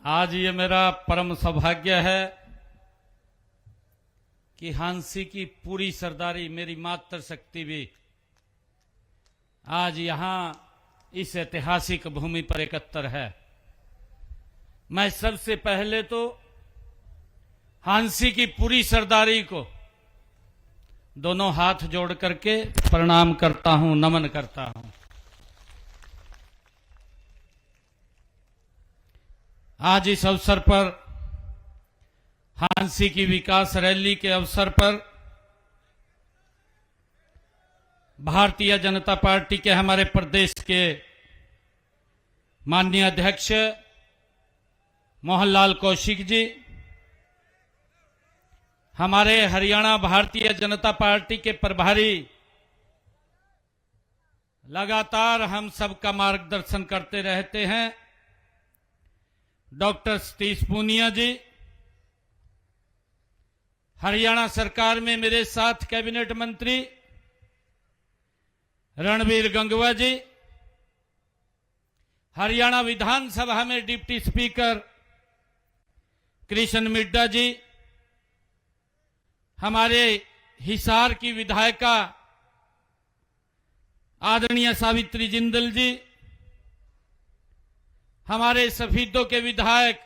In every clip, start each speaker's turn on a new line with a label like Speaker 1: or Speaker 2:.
Speaker 1: आज ये मेरा परम सौभाग्य है कि हांसी की पूरी सरदारी मेरी मातृ शक्ति भी आज यहां इस ऐतिहासिक भूमि पर एकत्र है। मैं सबसे पहले तो हांसी की पूरी सरदारी को दोनों हाथ जोड़ करके प्रणाम करता हूं, नमन करता हूं। आज इस अवसर पर हांसी की विकास रैली के अवसर पर भारतीय जनता पार्टी के हमारे प्रदेश के माननीय अध्यक्ष मोहनलाल कौशिक जी, हमारे हरियाणा भारतीय जनता पार्टी के प्रभारी, लगातार हम सबका मार्गदर्शन करते रहते हैं, डॉक्टर सतीश पूनिया जी, हरियाणा सरकार में मेरे साथ कैबिनेट मंत्री रणबीर गंगवा जी, हरियाणा विधानसभा में डिप्टी स्पीकर कृष्ण मिड्डा जी, हमारे हिसार की विधायिका आदरणीय सावित्री जिंदल जी, हमारे सफीदों के विधायक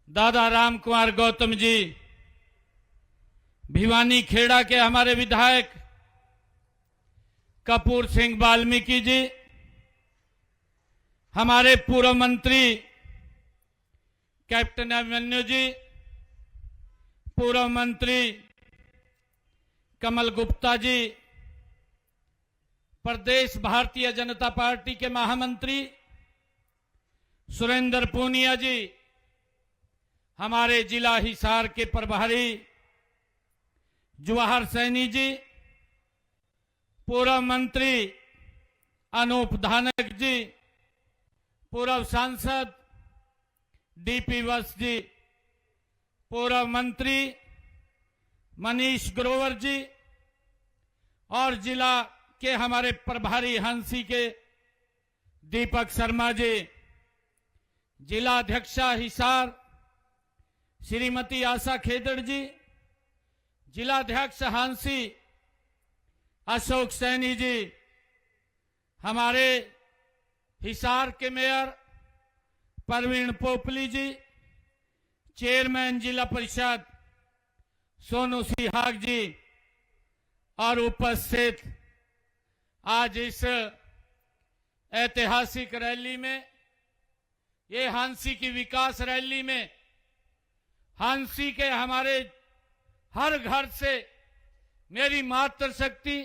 Speaker 1: दादा राम कुमार गौतम जी, भिवानी खेड़ा के हमारे विधायक कपूर सिंह वाल्मीकि जी, हमारे पूर्व मंत्री कैप्टन अभिमन्यु जी, पूर्व मंत्री कमल गुप्ता जी, प्रदेश भारतीय जनता पार्टी के महामंत्री सुरेंद्र पूनिया जी, हमारे जिला हिसार के प्रभारी जवाहर सैनी जी, पूर्व मंत्री अनूप धानक जी, पूर्व सांसद डीपी वत्स जी, पूर्व मंत्री मनीष ग्रोवर जी और जिला के हमारे प्रभारी हांसी के दीपक शर्मा जी, जिला अध्यक्षा हिसार श्रीमती आशा खेदड़ जी, जिलाध्यक्ष हांसी अशोक सैनी जी, हमारे हिसार के मेयर परवीन पोपली जी, चेयरमैन जिला परिषद सोनू सिहाग जी और उपस्थित आज इस ऐतिहासिक रैली में, ये हांसी की विकास रैली में हांसी के हमारे हर घर से मेरी मातृ शक्ति,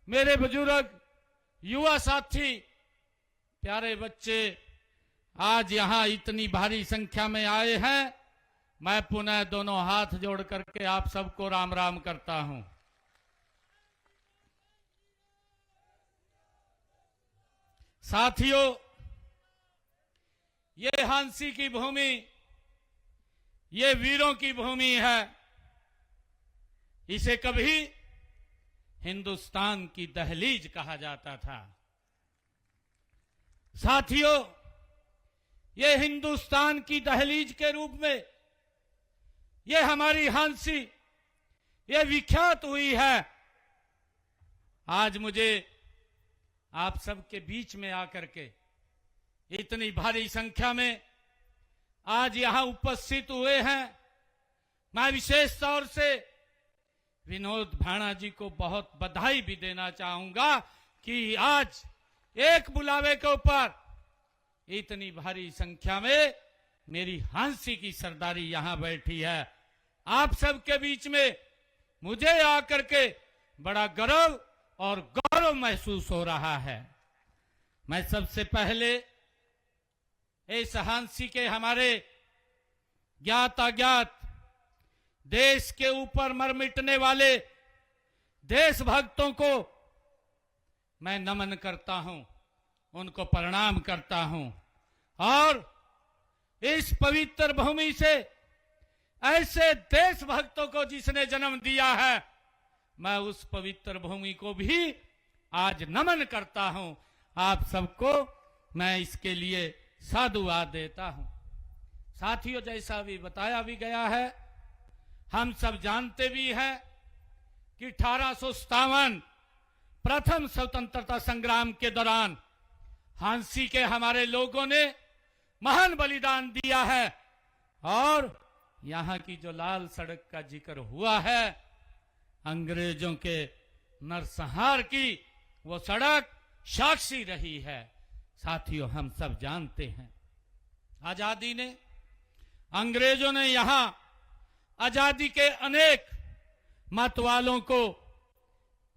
Speaker 1: मेरे बुजुर्ग, युवा साथी, प्यारे बच्चे आज यहां इतनी भारी संख्या में आए हैं। मैं पुनः दोनों हाथ जोड़ करके आप सबको राम राम करता हूं। साथियों, ये हांसी की भूमि, ये वीरों की भूमि है। इसे कभी हिंदुस्तान की दहलीज कहा जाता था। साथियों, ये हिंदुस्तान की दहलीज के रूप में ये हमारी हांसी ये विख्यात हुई है। आज मुझे आप सबके बीच में आकर के इतनी भारी संख्या में आज यहां उपस्थित हुए हैं, मैं विशेष तौर से विनोद भाणा जी को बहुत बधाई भी देना चाहूंगा कि आज एक बुलावे के ऊपर इतनी भारी संख्या में मेरी हांसी की सरदारी यहां बैठी है। आप सबके बीच में मुझे आकर के बड़ा गर्व और गौरव महसूस हो रहा है। मैं सबसे पहले इस हांसी के हमारे ज्ञात अज्ञात देश के ऊपर मर मिटने वाले देशभक्तों को मैं नमन करता हूं, उनको प्रणाम करता हूं और इस पवित्र भूमि से ऐसे देशभक्तों को जिसने जन्म दिया है, मैं उस पवित्र भूमि को भी आज नमन करता हूं। आप सबको मैं इसके लिए साधुवाद देता हूं। साथियों, जैसा भी बताया भी गया है, हम सब जानते भी हैं कि 1857 प्रथम स्वतंत्रता संग्राम के दौरान झांसी के हमारे लोगों ने महान बलिदान दिया है। और यहां की जो लाल सड़क का जिक्र हुआ है, अंग्रेजों के नरसंहार की वो सड़क साक्षी रही है। साथियों, हम सब जानते हैं आजादी ने, अंग्रेजों ने यहां आजादी के अनेक मत वालों को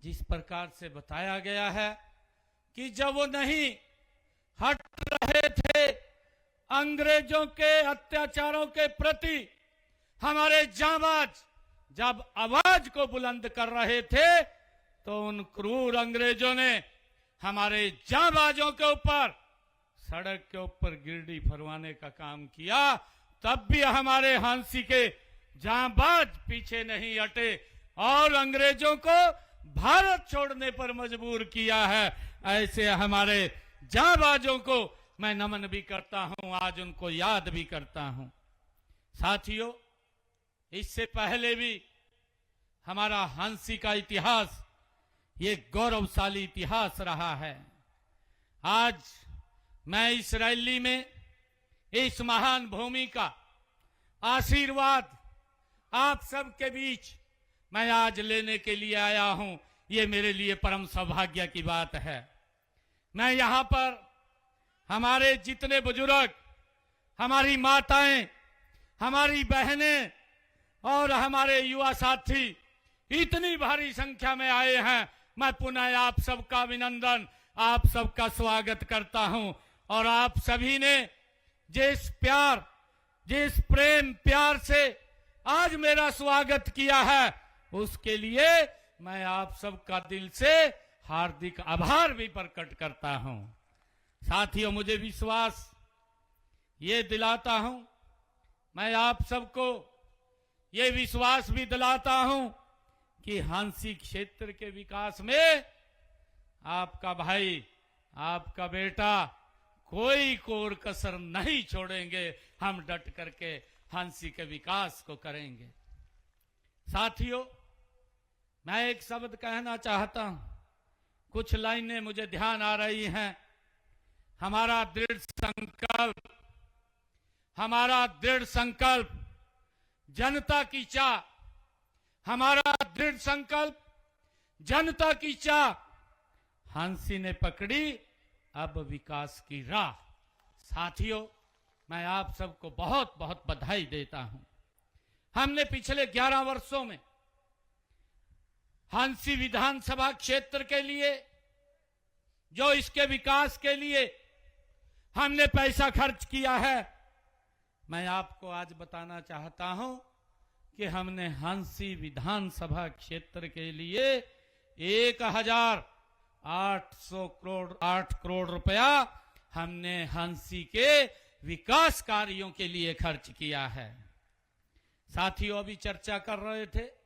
Speaker 1: जिस प्रकार से बताया गया है कि जब वो नहीं हट रहे थे अंग्रेजों के अत्याचारों के प्रति, हमारे जांबाज जब आवाज को बुलंद कर रहे थे तो उन क्रूर अंग्रेजों ने हमारे जांबाजों के ऊपर सड़क के ऊपर गिरडी फरवाने का काम किया। तब भी हमारे झांसी के जांबाज पीछे नहीं हटे और अंग्रेजों को भारत छोड़ने पर मजबूर किया है। ऐसे हमारे जांबाजों को मैं नमन भी करता हूं, आज उनको याद भी करता हूं। साथियों, इससे पहले भी हमारा झांसी का इतिहास ये गौरवशाली इतिहास रहा है। आज मैं इस रैली में इस महान भूमि का आशीर्वाद आप सबके बीच मैं आज लेने के लिए आया हूं। ये मेरे लिए परम सौभाग्य की बात है। मैं यहां पर हमारे जितने बुजुर्ग, हमारी माताएं, हमारी बहनें और हमारे युवा साथी इतनी भारी संख्या में आए हैं, मैं पुनः आप सबका अभिनंदन, आप सबका स्वागत करता हूं। और आप सभी ने जिस प्यार, जिस प्रेम प्यार से आज मेरा स्वागत किया है, उसके लिए मैं आप सबका दिल से हार्दिक आभार भी प्रकट करता हूं। साथियों, मुझे विश्वास ये दिलाता हूं, मैं आप सबको ये विश्वास भी दिलाता हूं कि झांसी क्षेत्र के विकास में आपका भाई, आपका बेटा कोई कोर कसर नहीं छोड़ेंगे। हम डट करके झांसी के विकास को करेंगे। साथियों, मैं एक शब्द कहना चाहता हूं, कुछ लाइनें मुझे ध्यान आ रही हैं। हमारा दृढ़ संकल्प, हमारा दृढ़ संकल्प जनता की चाह, हमारा दृढ़ संकल्प जनता की चाह, झांसी ने पकड़ी अब विकास की राह। साथियों, मैं आप सबको बहुत बहुत बधाई देता हूं। हमने पिछले 11 वर्षों में झांसी विधानसभा क्षेत्र के लिए, जो इसके विकास के लिए हमने पैसा खर्च किया है, मैं आपको आज बताना चाहता हूं कि हमने झांसी विधानसभा क्षेत्र के लिए 1,808 करोड़ रुपया हमने झांसी के विकास कार्यों के लिए खर्च किया है। साथियों, अभी चर्चा कर रहे थे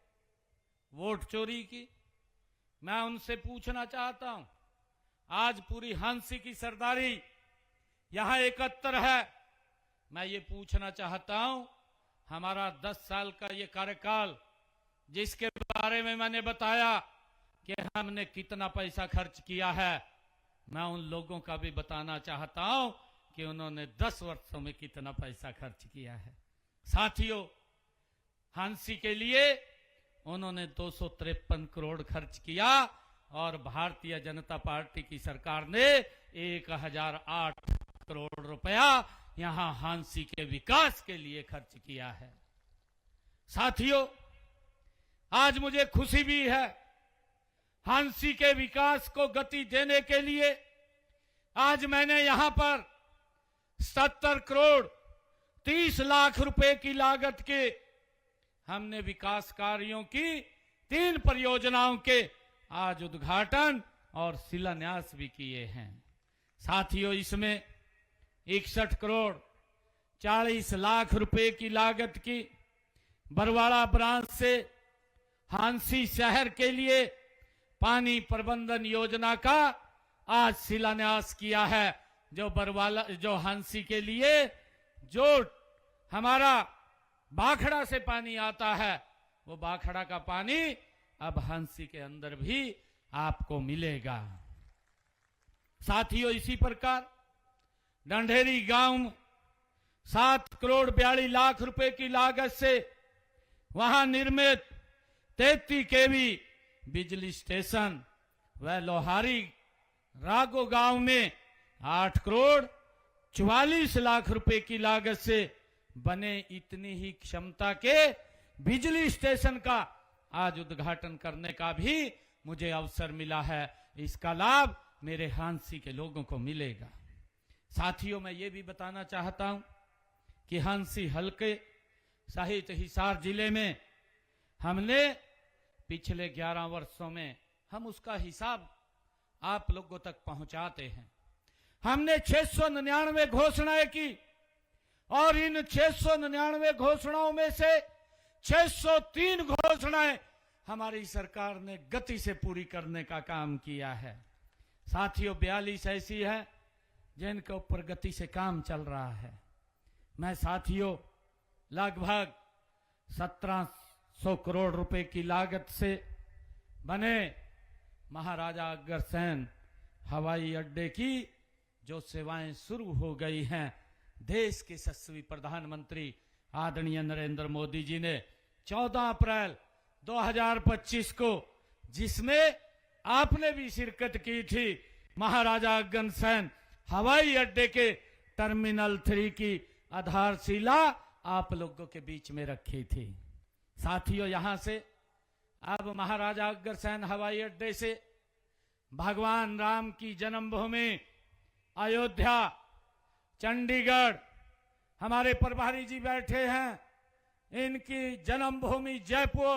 Speaker 1: वोट चोरी की। मैं उनसे पूछना चाहता हूं, आज पूरी झांसी की सरदारी यहां एकत्र है। मैं ये पूछना चाहता हूं, हमारा 10 साल का ये कार्यकाल, जिसके बारे में मैंने बताया कि हमने कितना पैसा खर्च किया है, मैं उन लोगों का भी बताना चाहता हूं कि उन्होंने 10 वर्षों में कितना पैसा खर्च किया है। साथियों, झांसी के लिए उन्होंने 253 करोड़ खर्च किया और भारतीय जनता पार्टी की सरकार ने 1,008 करोड़ रुपया यहां झांसी के विकास के लिए खर्च किया है। साथियों, आज मुझे खुशी भी है, झांसी के विकास को गति देने के लिए आज मैंने यहां पर 70 करोड़ 30 लाख रुपए की लागत के हमने विकास कार्यों की 3 परियोजनाओं के आज उद्घाटन और शिलान्यास भी किए हैं। साथियों, इसमें 61 करोड़ 40 लाख रुपए की लागत की बरवाड़ा ब्रांच से झांसी शहर के लिए पानी प्रबंधन योजना का आज शिलान्यास किया है, जो बरवाला, जो हांसी के लिए जो हमारा बाखड़ा से पानी आता है, वो बाखड़ा का पानी अब हांसी के अंदर भी आपको मिलेगा। साथियों, इसी प्रकार ढंढेरी गांव 7 करोड़ 42 लाख रुपए की लागत से वहां निर्मित 33 केवी बिजली स्टेशन व लोहारी रागो गांव में 8 करोड़ 44 लाख रुपए की लागत से बने इतनी ही क्षमता के बिजली स्टेशन का आज उद्घाटन करने का भी मुझे अवसर मिला है। इसका लाभ मेरे हांसी के लोगों को मिलेगा। साथियों, मैं ये भी बताना चाहता हूं कि हांसी हल्के सहित हिसार जिले में हमने पिछले 11 वर्षों में हम उसका हिसाब आप लोगों तक पहुंचाते हैं। हमने 699 घोषणाएं की और इन 699 घोषणाओं में से 603 घोषणाएं हमारी सरकार ने गति से पूरी करने का काम किया है। साथियों, 42 ऐसी है जिनके ऊपर गति से काम चल रहा है। मैं साथियों लगभग 1700 करोड़ रुपए की लागत से बने महाराजा अग्रसेन हवाई अड्डे की जो सेवाएं शुरू हो गई हैं, देश के यशस्वी प्रधानमंत्री आदरणीय नरेंद्र मोदी जी ने 14 अप्रैल 2025 को, जिसमें आपने भी शिरकत की थी, महाराजा अग्रसेन हवाई अड्डे के टर्मिनल 3 की आधारशिला आप लोगों के बीच में रखी थी। साथियों, यहां से अब महाराजा अग्रसेन हवाई अड्डे से भगवान राम की जन्मभूमि अयोध्या, चंडीगढ़, हमारे प्रभारी जी बैठे हैं, इनकी जन्मभूमि जयपुर,